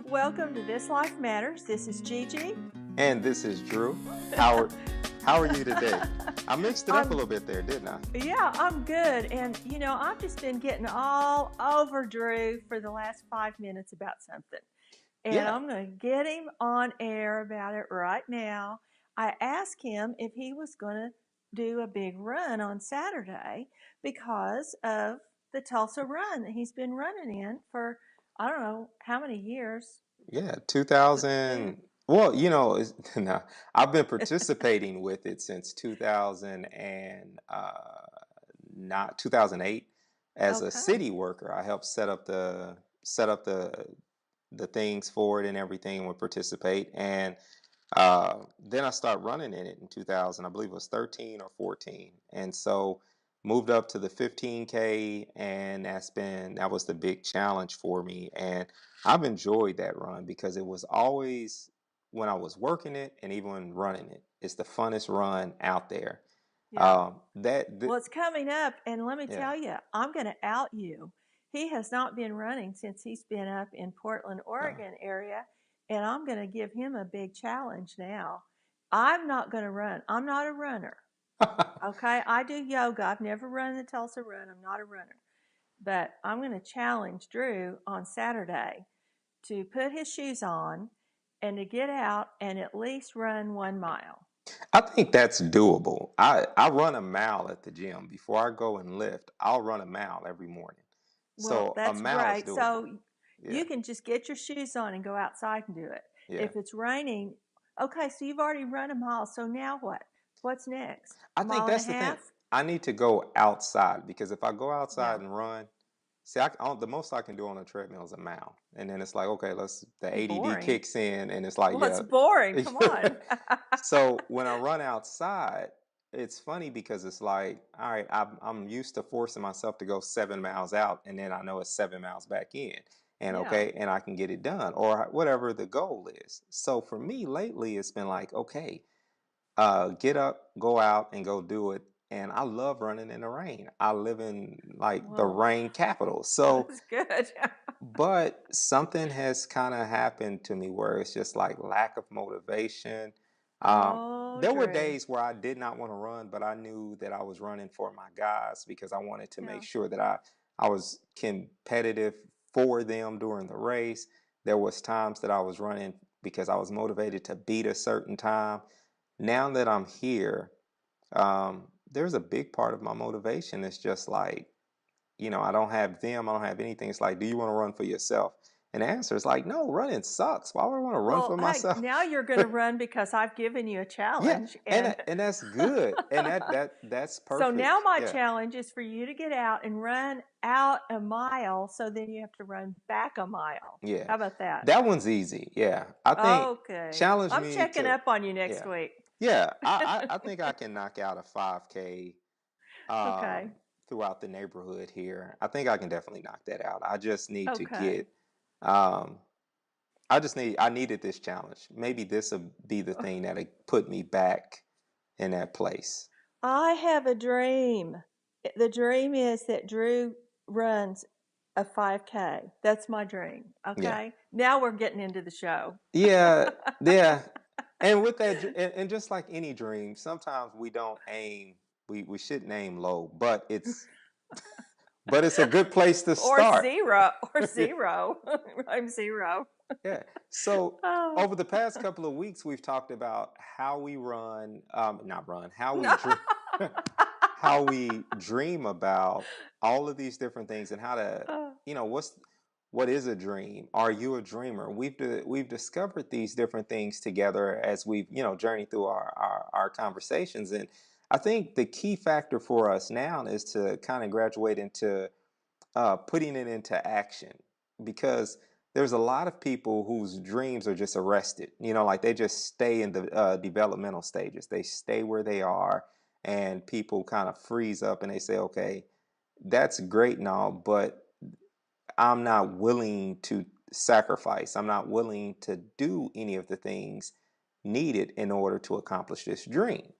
Welcome to This Life Matters. This is Gigi. And this is Drew. How are you today? I mixed it up a little bit there, didn't I? Yeah, I'm good. And, I've just been getting all over Drew for the last 5 minutes about something. And Yeah. I'm going to get him on air about it right now. I asked him if he was going to do a big run on Saturday because of the Tulsa run that he's been running in for, I don't know how many years. Yeah, Let's see. 2000. Well, no, I've been participating with it since 2000 and not 2008 as a Okay. city worker. I helped set up the things for it and everything, would participate. And then I started running in it in 2000. I believe it was 13 or 14. And so moved up to the 15K, and that was the big challenge for me. And I've enjoyed that run because it was always when I was working it and even when running it, it's the funnest run out there. Yeah. That Well, it's coming up, and let me Yeah. tell you, I'm going to out you. He has not been running since he's been up in Portland, uh, Oregon area, and I'm going to give him a big challenge now. I'm not going to run. I'm not a runner. Okay, I do yoga. I've never run the Tulsa Run. I'm not a runner. But I'm going to challenge Drew on Saturday to put his shoes on and to get out and at least run 1 mile. I think that's doable. I run a mile at the gym before I go and lift. I'll run a mile every morning. Well, So a that's mile is great. doable. So Yeah. you can just get your shoes on and go outside and do it. Yeah. If it's raining, okay, so you've already run a mile. So now what? What's next? I A think mile and a that's the thing. half? I need to go outside because if I go Yeah. outside and run, see, the most I can do on a treadmill is a mile, and then it's like, okay, the ADD Boring. kicks in, and it's like, Well, it's yeah. boring. Come on. So when I run outside, it's funny because it's like, all right, I'm used to forcing myself to go 7 miles out, and then I know it's 7 miles back in, and Yeah. okay, and I can get it done or whatever the goal is. So for me lately, it's been like, okay, get up, go out, and go do it. And I love running in the rain. I live in like the Well, rain capital. So, that's good. but something has kind of happened to me where it's just like lack of motivation. Um, Oh, there were Drew. days where I did not want to run, but I knew that I was running for my guys because I wanted to Yeah. make sure that I was competitive for them during the race. There was times that I was running because I was motivated to beat a certain time. Now that I'm here, there's a big part of my motivation is just like, I don't have them, I don't have anything. It's like, do you want to run for yourself? And the answer is like, no, running sucks. Why would I want to run Well, for hey, myself? now you're going to run because I've given you a Yeah, challenge. and And and that's good, and that's so now perfect. my Yeah, challenge is for you to get out and run out a mile so then you have to run back a mile. yeah, How about that? that one's easy. Yeah, I think Okay. challenge I'm me checking to, up on you next yeah, week. yeah. I think I can knock out a 5K Okay. um, throughout the neighborhood here. I think I can definitely knock that out. I just need to Okay. get. Um, I needed this challenge. Maybe this will be the thing that'll put me back in that place. I have a dream. The dream is that Drew runs a 5K. That's my dream. Yeah, Okay. Now we're getting into the show. yeah, yeah. And with that, and just like any dream, sometimes we don't aim. We shouldn't aim low, but it's a good place to Or start. zero. Or zero. I'm zero. Yeah. So Oh. over the past couple of weeks, we've talked about how we run, not run, No. how we dream about all of these different things and how to, Oh, what is a dream? Are you a dreamer? We've discovered these different things together as we've journeyed through our conversations, and I think the key factor for us now is to kind of graduate into putting it into action because there's a lot of people whose dreams are just arrested. Like they just stay in the developmental stages. They stay where they are, and people kind of freeze up and they say, okay, that's great and all, but I'm not willing to sacrifice. I'm not willing to do any of the things needed in order to accomplish this dream.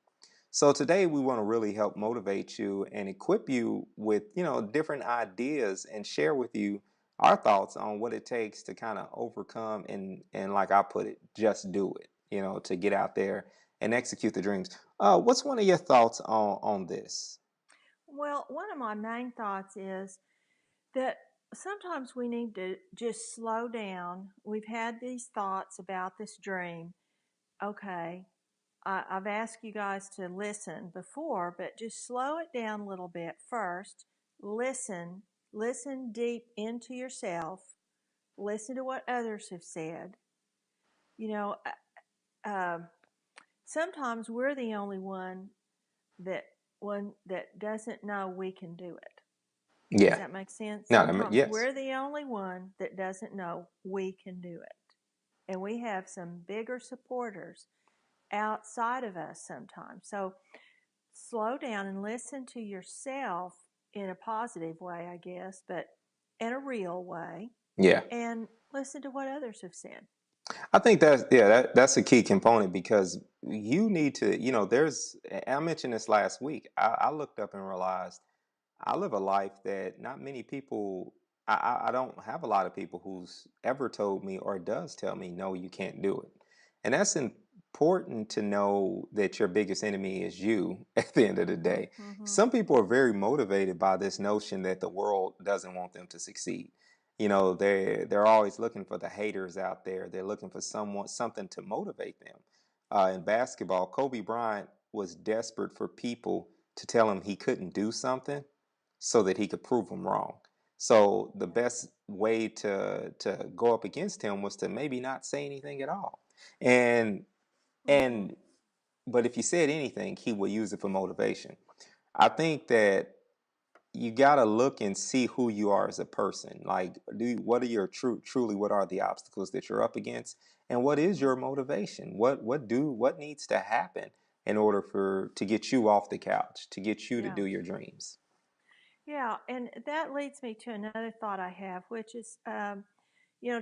So today we want to really help motivate you and equip you with, different ideas and share with you our thoughts on what it takes to kind of overcome and like I put it, just do it, to get out there and execute the dreams. What's one of your thoughts on this? Well, one of my main thoughts is that sometimes we need to just slow down. We've had these thoughts about this dream. Okay, I've asked you guys to listen before, but just slow it down a little bit first. Listen, listen deep into yourself. Listen to what others have said. You know, sometimes we're the only that one that doesn't know we can do it. Does Yeah. that make sense? No, Sometimes yes. we're the only one that doesn't know we can do it. And we have some bigger supporters outside of us sometimes. So slow down and listen to yourself in a positive way, I guess, but in a real way, Yeah. and listen to what others have said. I think that's a key component because you need to, there's, I mentioned this last week. I looked up and realized I live a life that not many people, I don't have a lot of people who's ever told me or does tell me, no, you can't do it. And that's important to know that your biggest enemy is you at the end of the Mm-hmm, day. mm-hmm, Some people are very motivated by this notion that the world doesn't want them to succeed. They're always looking for the haters out there. They're looking for something to motivate them. In basketball, Kobe Bryant was desperate for people to tell him he couldn't do something so that he could prove them wrong. So the yeah. best way to go up against him was to maybe not say anything at all. And Mm-hmm. and but if you said anything, he would use it for motivation. I think that you got to look and see who you are as a person. Like, what are your truly what are the obstacles that you're up against, and what is Mm-hmm. your motivation? What needs to happen in order for to get you off the couch, to get you to Yeah. do your dreams? Yeah. And that leads me to another thought I have, which is,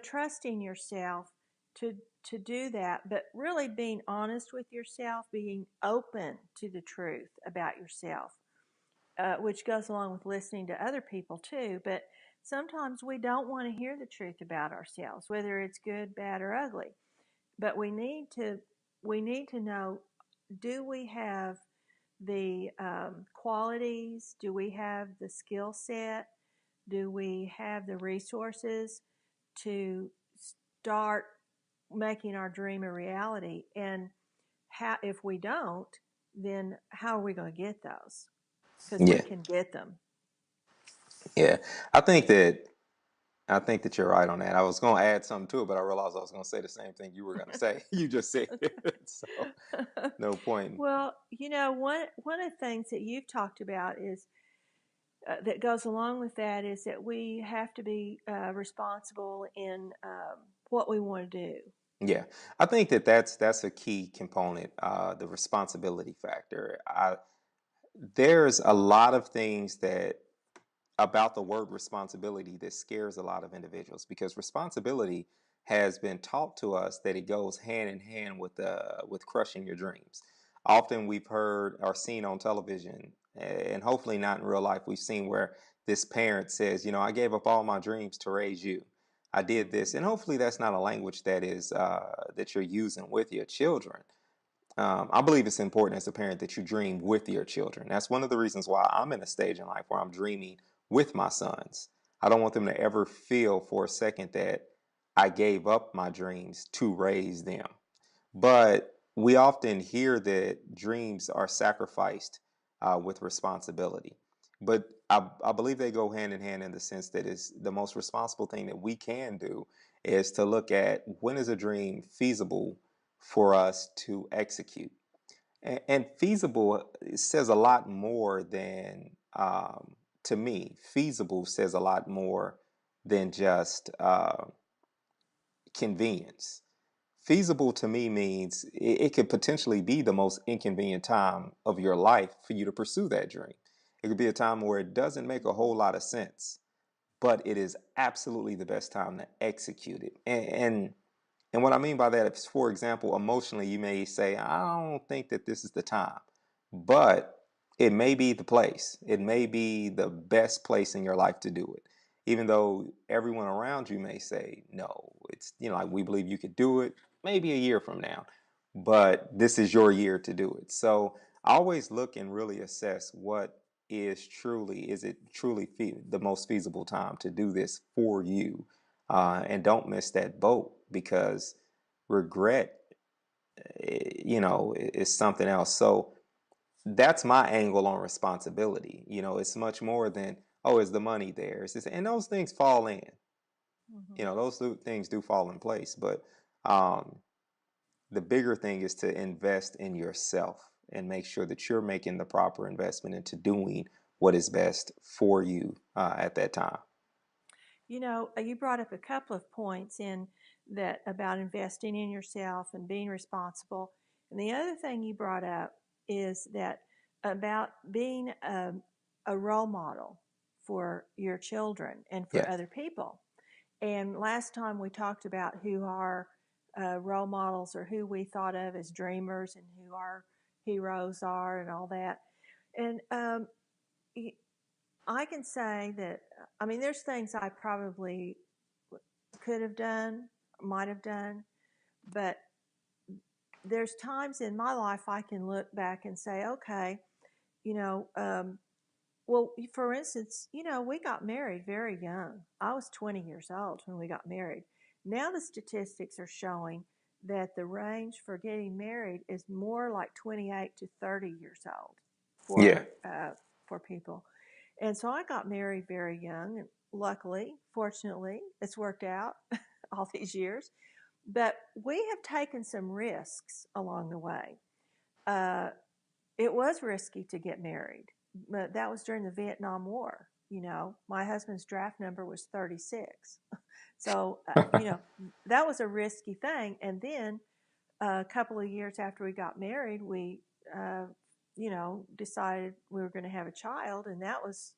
trusting yourself to to do that, but really being honest with yourself, being open to the truth about yourself, which goes along with listening to other people too. But sometimes we don't want to hear the truth about ourselves, whether it's good, bad, or ugly. But we need to know: do we have the qualities? Do we have the skill set? Do we have the resources to start making our dream a reality? And if we don't, then how are we going to get those? Because we Yeah, can get them. yeah. I think that I think that you're right on that. I was going to add something to it, but I realized I was going to say the same thing you were going to say. You just said it, so no point. Well, one of the things that you've talked about is that goes along with that is that we have to be responsible in what we want to do. Yeah, I think that that's a key component, the responsibility factor. There's a lot of things that about the word responsibility that scares a lot of individuals because responsibility has been taught to us that it goes hand in hand with crushing your dreams. Often we've heard or seen on television, and hopefully not in real life, we've seen where this parent says, I gave up all my dreams to raise you. I did this, and hopefully that's not a language that you're using with your children. I believe it's important as a parent that you dream with your children. That's one of the reasons why I'm in a stage in life where I'm dreaming with my sons. I don't want them to ever feel for a second that I gave up my dreams to raise them. But we often hear that dreams are sacrificed with responsibility. But I believe they go hand in hand in the sense that is the most responsible thing that we can do is to look at when is a dream feasible for us to execute. And feasible says a lot more than, to me, feasible says a lot more than just convenience. Feasible to me means it could potentially be the most inconvenient time of your life for you to pursue that dream. It could be a time where it doesn't make a Mm-hmm. whole lot of sense, but it is absolutely the best time to execute it. And what I mean by that is, for example, emotionally, you may say, I don't think that this is the time, but it may be the place. It may be the best place in your life to do it. even though everyone around you may say, no, it's, like we believe you could do it maybe a year from now, but this is your year to do it. So I always look and really assess is it truly the most feasible time to do this for you? And don't miss that boat, because regret, is something else. So that's my angle on responsibility. It's much more than, oh, is the money there? And those things fall in. Mm-hmm. Those things do fall in place. But um, the bigger thing is to invest in yourself and make sure that you're making the proper investment into doing what is best for you at that time. You brought up a couple of points in that about investing in yourself and being responsible. And the other thing you brought up is that about being a role model for your children and for Yeah. other people. And last time we talked about who our role models, or who we thought of as dreamers, and who our heroes are, and all that. And I can say that, I mean, there's things I probably could have done, might have done, but there's times in my life I can look back and say, okay, you know, well, for instance, we got married very young. I was 20 years old when we got married. Now the statistics are showing that the range for getting married is more like 28 to 30 years old Yeah. for people. And so I got married very young, and luckily, fortunately, it's worked out all these years. But we have taken some risks along the way. Uh, it was risky to get married, but that was during the Vietnam War. My husband's draft number was 36. So, that was a risky thing. And then a couple of years after we got married, we, decided we were going to have a child. And that was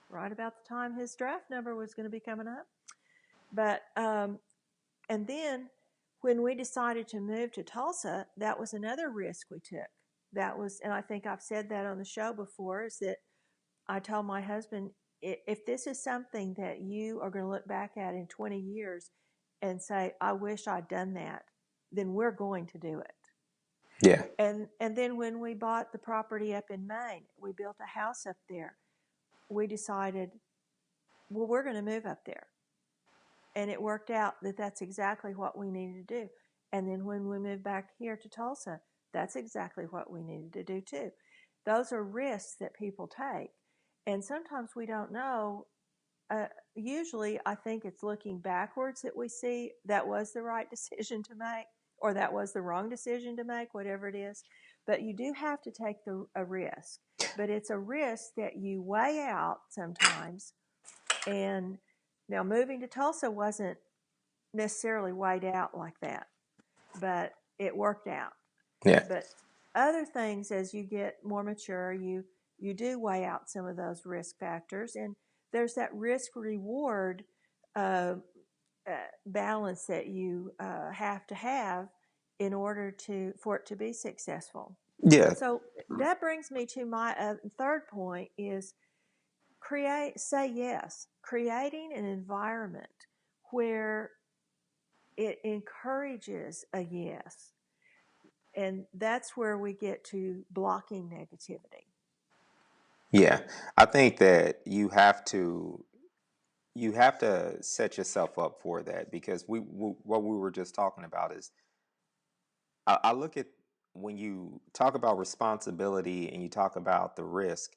right about the time his draft number was going to be coming up. But, and then when we decided to move to Tulsa, that was another risk we took. That was, and I think I've said that on the show before, is that I told my husband, if this is something that you are going to look back at in 20 years and say, I wish I'd done that, then we're going to do it. Yeah. And then when we bought the property up in Maine, we built a house up there. We decided, well, we're going to move up there. And it worked out that that's exactly what we needed to do. And then when we moved back here to Tulsa, that's exactly what we needed to do too. Those are risks that people take. And sometimes we don't know. Usually, I think it's looking backwards that we see that was the right decision to make, or that was the wrong decision to make, whatever it is. But you do have to take a risk. But it's a risk that you weigh out sometimes. And now moving to Tulsa wasn't necessarily weighed out like that, but it worked out. Yeah. But other things, as you get more mature, you do weigh out some of those risk factors, and there's that risk reward balance that you have to have in order for it to be successful. Yeah. So that brings me to my third point: is say yes, creating an environment where it encourages a yes. And that's where we get to blocking negativity. Yeah. I think that you have to set yourself up for that, because what we were just talking about is, I look at, when you talk about responsibility and you talk about the risk,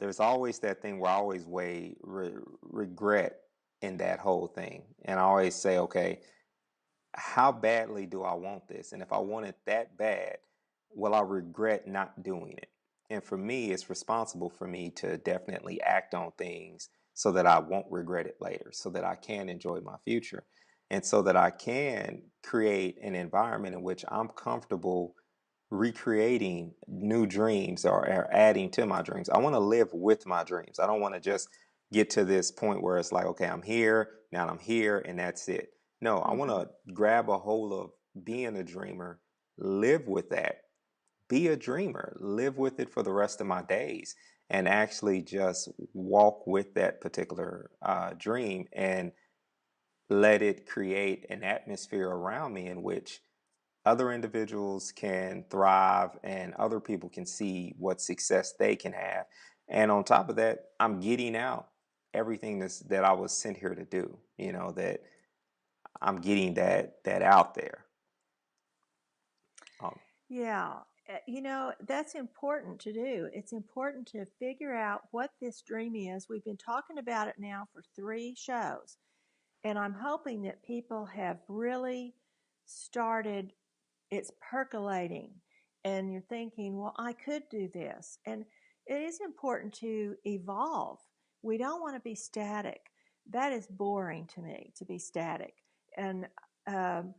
there's always that thing where I always weigh regret in that whole thing. And I always say, okay, how badly do I want this? And if I want it that bad, will I regret not doing it? And for me, it's responsible for me to definitely act on things so that I won't regret it later, so that I can enjoy my future, and so that I can create an environment in which I'm comfortable recreating new dreams, or adding to my dreams. I want to live with my dreams. I don't want to just get to this point where it's like, okay, I'm here, now I'm here, and that's it. No, I want Mm-hmm. to grab a hold of being a dreamer, live with that, be a dreamer, live with it for the rest of my days, and actually just walk with that particular dream and let it create an atmosphere around me in which other individuals can thrive and other people can see what success they can have. And on top of that, I'm getting out everything that I was sent here to do, that I'm getting that out there. Um, Yeah, that's important to do. It's important to figure out what this dream is. We've been talking about it now for 3 shows, and I'm hoping that people have really started, it's percolating, and you're thinking, well, I could do this. And it is important to evolve. We don't want to be static. That is boring to me, to be static. And um,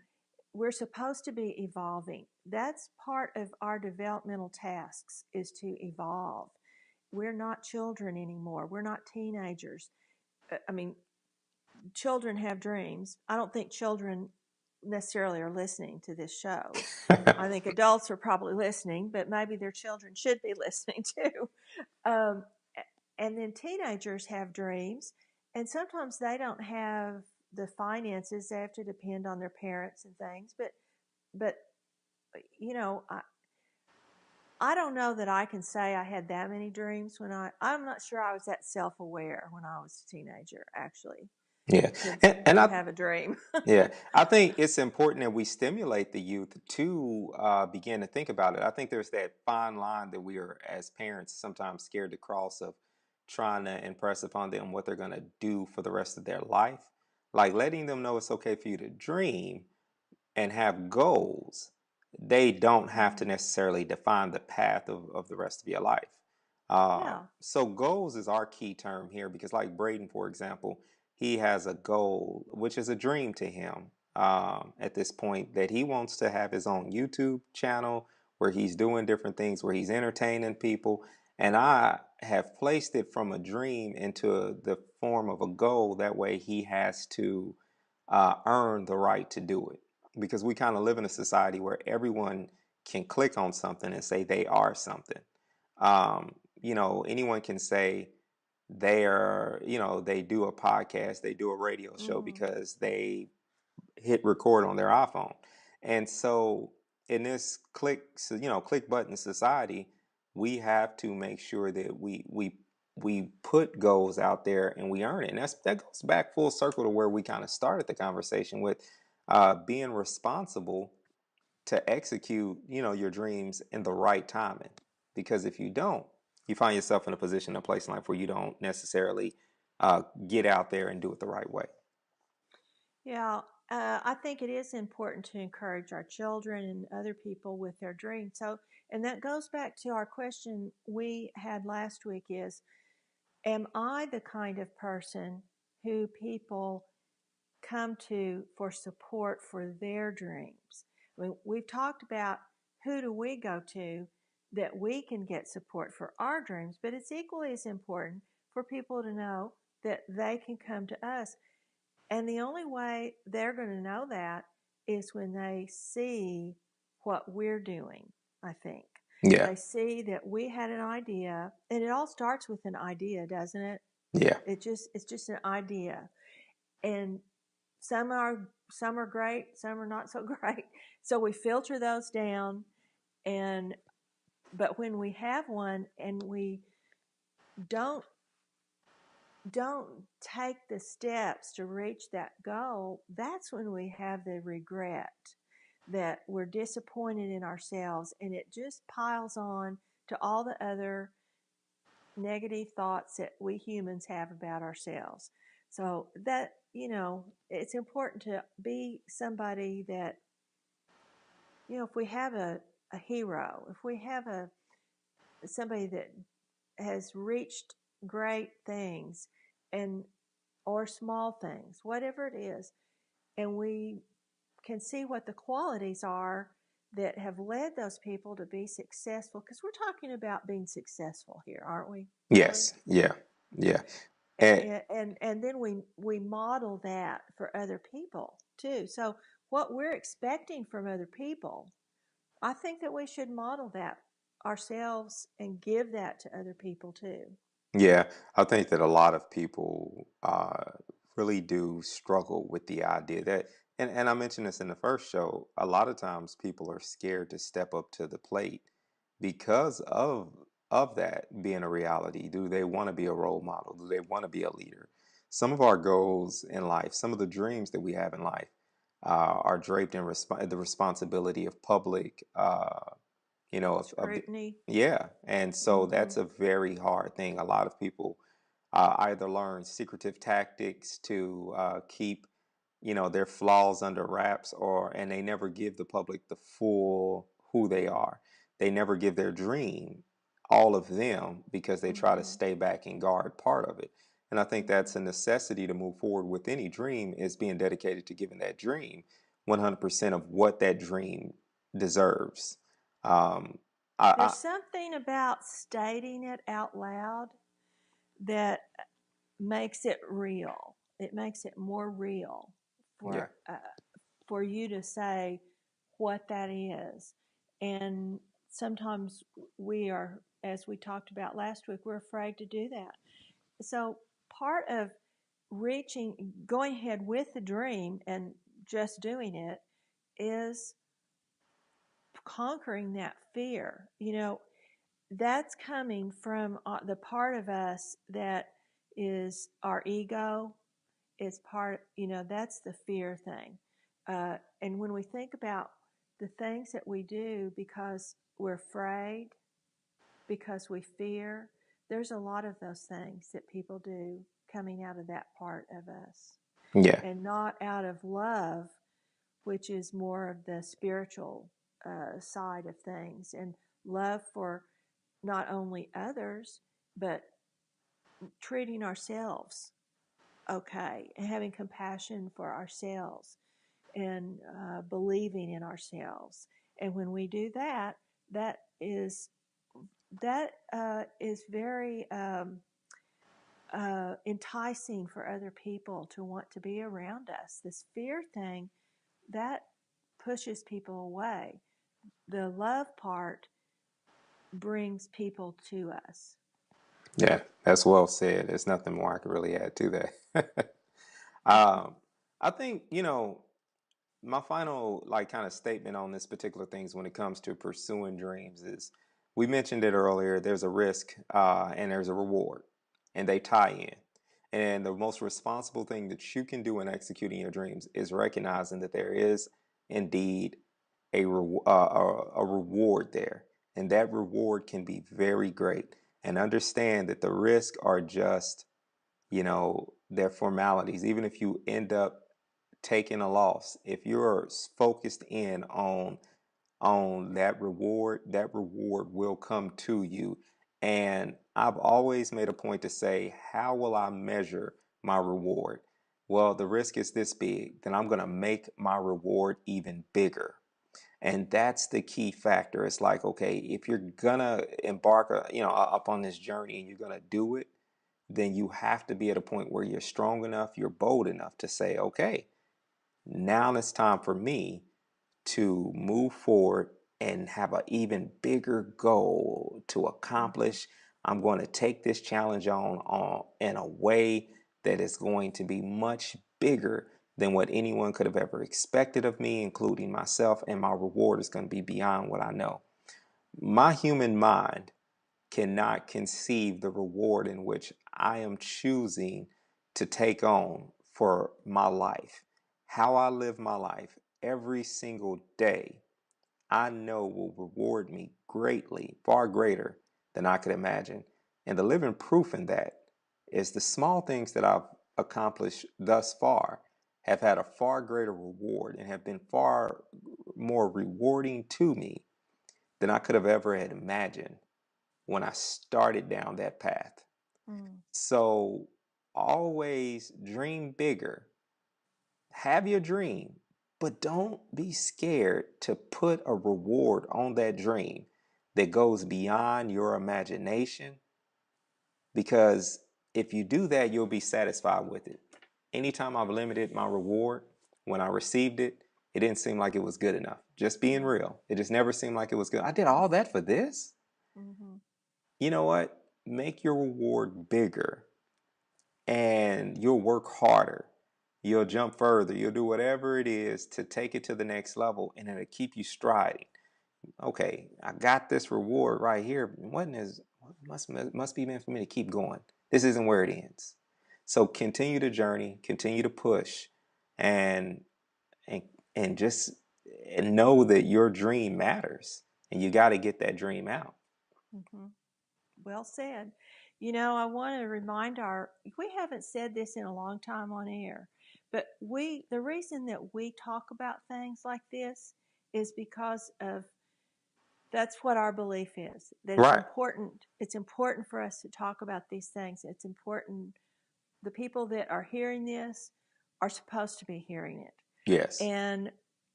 we're supposed to be evolving. That's part of our developmental tasks, is to evolve. We're not children anymore. We're not teenagers. I mean, children have dreams. I don't think children necessarily are listening to this show. I think adults are probably listening, but maybe their children should be listening too. Um, and then teenagers have dreams, and sometimes they don't have the finances. They have to depend on their parents and things. But you know, I don't know that I can say I had that many dreams when I'm not sure I was that self aware when I was a teenager, actually, yeah, to and to I have a dream. Yeah, I think it's important that we stimulate the youth to begin to think about it. I think there's that fine line that we are, as parents, sometimes scared to cross of trying to impress upon them what they're going to do for the rest of their life. Like letting them know it's okay for you to dream, and have goals, they don't have to Mm. necessarily define the path of the rest of your life. Yeah. So goals is our key term here because, like Braden, for example, he has a goal, which is a dream to him at this point, that he wants to have his own YouTube channel where he's doing different things, where he's entertaining people. And I have placed it from a dream into the form of a goal. That way he has to earn the right to do it because we kind of live in a society where everyone can click on something and say they are something. Anyone can say they are, they do a podcast, they do a radio show Mm. because they hit record on their iPhone. And so in this click button society, we have to make sure that we put goals out there and we earn it. And that goes back full circle to where we kind of started the conversation with being responsible to execute, your dreams in the right timing. Because if you don't, you find yourself in a position, a place in life where you don't necessarily get out there and do it the right way. Yeah, I think it is important to encourage our children and other people with their dreams. So, and that goes back to our question we had last week: is, am I the kind of person who people come to for support for their dreams? I mean, we've talked about who do we go to that we can get support for our dreams, but it's equally as important for people to know that they can come to us. And the only way they're going to know that is when they see what we're doing, I think. Yeah. They see that we had an idea, and it all starts with an idea, doesn't it? Yeah. It's just an idea. And some are great, some are not so great. So we filter those down, and but when we have one and we don't don't take the steps to reach that goal, that's when we have the regret that we're disappointed in ourselves, and it just piles on to all the other negative thoughts that we humans have about ourselves. So that, it's important to be somebody that, if we have a hero, if we have somebody that has reached great things, and or small things, whatever it is, and we can see what the qualities are that have led those people to be successful, because we're talking about being successful here, aren't we? Really? Yes. Yeah. Yeah. And And then we model that for other people too. So what we're expecting from other people, I think that we should model that ourselves and give that to other people too. Yeah, I think that a lot of people really do struggle with the idea that, and I mentioned this in the first show, a lot of times people are scared to step up to the plate because of that being a reality. Do they want to be a role model? Do they want to be a leader? Some of our goals in life, some of the dreams that we have in life, are draped in the responsibility of public of Scrutiny. yeah. And so Hmm. that's a very hard thing. A lot of people either learn secretive tactics to keep their flaws under wraps, and they never give the public the full who they are. They never give their dream all of them because they try to Hmm. stay back and guard part of it. And I think that's a Hmm. necessity to move forward with any dream, is being dedicated to giving that dream 100% of what that dream deserves. um, There's I something about stating it out loud that makes it real. It makes it more real Yeah. for uh, for you to say what that is. And sometimes we are, as we talked about last week, we're afraid to do that. So part of going ahead with the dream and just doing it is conquering that fear. That's coming from the part of us that is our ego. Is part, that's the fear thing. And when we think about the things that we do because we're afraid, because we fear, there's a lot of those things that people do coming out of that part of us, Yeah. and not out of love, which is more of the spiritual side of things, and love for not only others, but treating ourselves okay, and having compassion for ourselves, and believing in ourselves. And when we do that, that is that is very enticing for other people to want to be around us. This fear thing that pushes people away. The love part brings people to us. Yeah, that's well said. There's nothing more I could really add to that. Mm-hmm. um, I think, my final kind of statement on this particular things when it comes to pursuing dreams is, we mentioned it earlier, there's a risk and there's a reward, and they tie in. And the most responsible thing that you can do in executing your dreams is recognizing that there is indeed a reward there, and that reward can be very great. And understand that the risks are just, they're formalities. Even if you end up taking a loss, if you're focused in on that reward will come to you. And I've always made a point to say, how will I measure my reward? Well, the risk is this big, then I'm going to make my reward even bigger. And that's the key factor. It's like, okay, if you're gonna embark upon this journey and you're gonna do it, then you have to be at a point where you're strong enough, you're bold enough to say, okay, now it's time for me to move forward and have an even bigger goal to Mm-hmm. accomplish. I'm going to take this challenge on in a way that is going to be much bigger than what anyone could have ever expected of me, including myself, and my reward is going to be beyond what I know. My human mind cannot conceive the reward in which I am choosing to take on for my life. How I live my life every single day, I know will reward me greatly, far greater than I could imagine. And the living proof in that is the small things that I've accomplished thus far have had a far greater reward and have been far more rewarding to me than I could have ever had imagined when I started down that path. Mm. So always dream bigger. Have your dream, but don't be scared to put a reward on that dream that goes beyond your imagination, because if you do that, you'll be satisfied with it. Anytime I've limited my reward, when I received it, it didn't seem like it was good enough. Just being Mm. real. It just never seemed like it was good. I did all that for this? Mm-hmm. You know what? Make your reward bigger and you'll work harder. You'll jump further. You'll do whatever it is to take it to the next level and it'll keep you striding. Okay, I got this reward right here. Must be meant for me to keep going. This isn't where it ends. So continue the journey, continue to push, and and and just know that your dream matters, and you got to get that dream out. Mm-hmm. Well said. I want to remind we haven't said this in a long time on air, but the reason that we talk about things like this is because of that's what our belief is, that Right. it's important for us to talk about these things. It's important. The people that are hearing this are supposed to be hearing it. Yes. And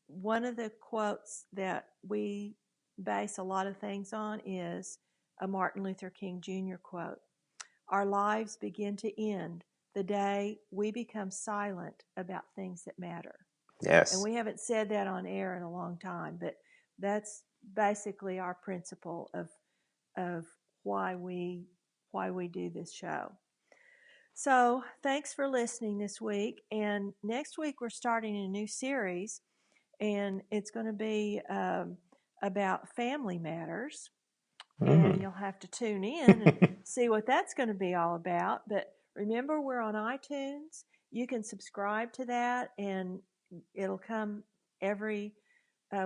one of the quotes that we base a lot of things on is a Martin Luther King Jr. quote. Our lives begin to end the day we become silent about things that matter. And Yes. we haven't said that on air in a long time, but that's basically our principle of why we do this show. So thanks for listening this week. And next week we're starting a new series, and it's going to be about family matters. And you'll have to tune in and see what that's going to be all about. But remember, we're on iTunes. You can subscribe to that, and it'll come every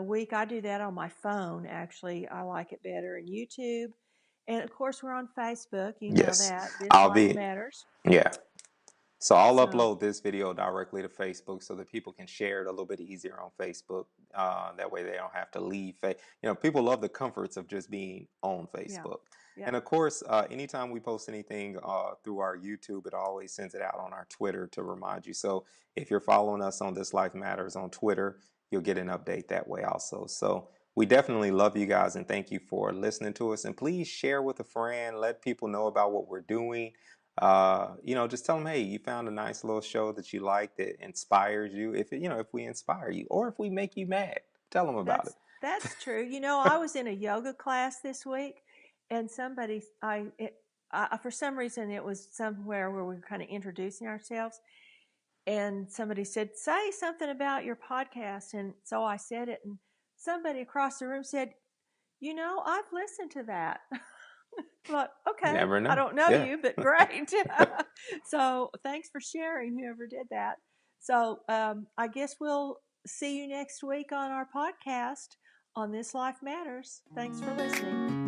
week. I do that on my phone, actually. I like it better. And YouTube. And of course, we're on Facebook. You know Yes. that. This I'll Life be. Matters. Yeah. So I'll So, upload this video directly to Facebook so that people can share it a little bit easier on Facebook. That way they don't have to leave. People love the comforts of just being on yeah. Facebook. Yeah. And of course, anytime we post anything through our YouTube, it always sends it out on our Twitter to remind you. So if you're following us on This Life Matters on Twitter, you'll get an update that way also. So we definitely love you guys and thank you for listening to us. And please share with a friend, let people know about what we're doing. Just tell them, hey, you found a nice little show that you like that inspires you. If we inspire you or if we make you mad, tell them about That's true. I was in a yoga class this week, and for some reason, it was somewhere where we were kind of introducing ourselves, and somebody said, "Say something about your podcast," and so I said it, and somebody across the room said, "I've listened to that." But You okay, never I know. don't know Yeah. you, but great. So thanks for sharing, whoever did that. So I guess we'll see you next week on our podcast on This Life Matters. Thanks for listening.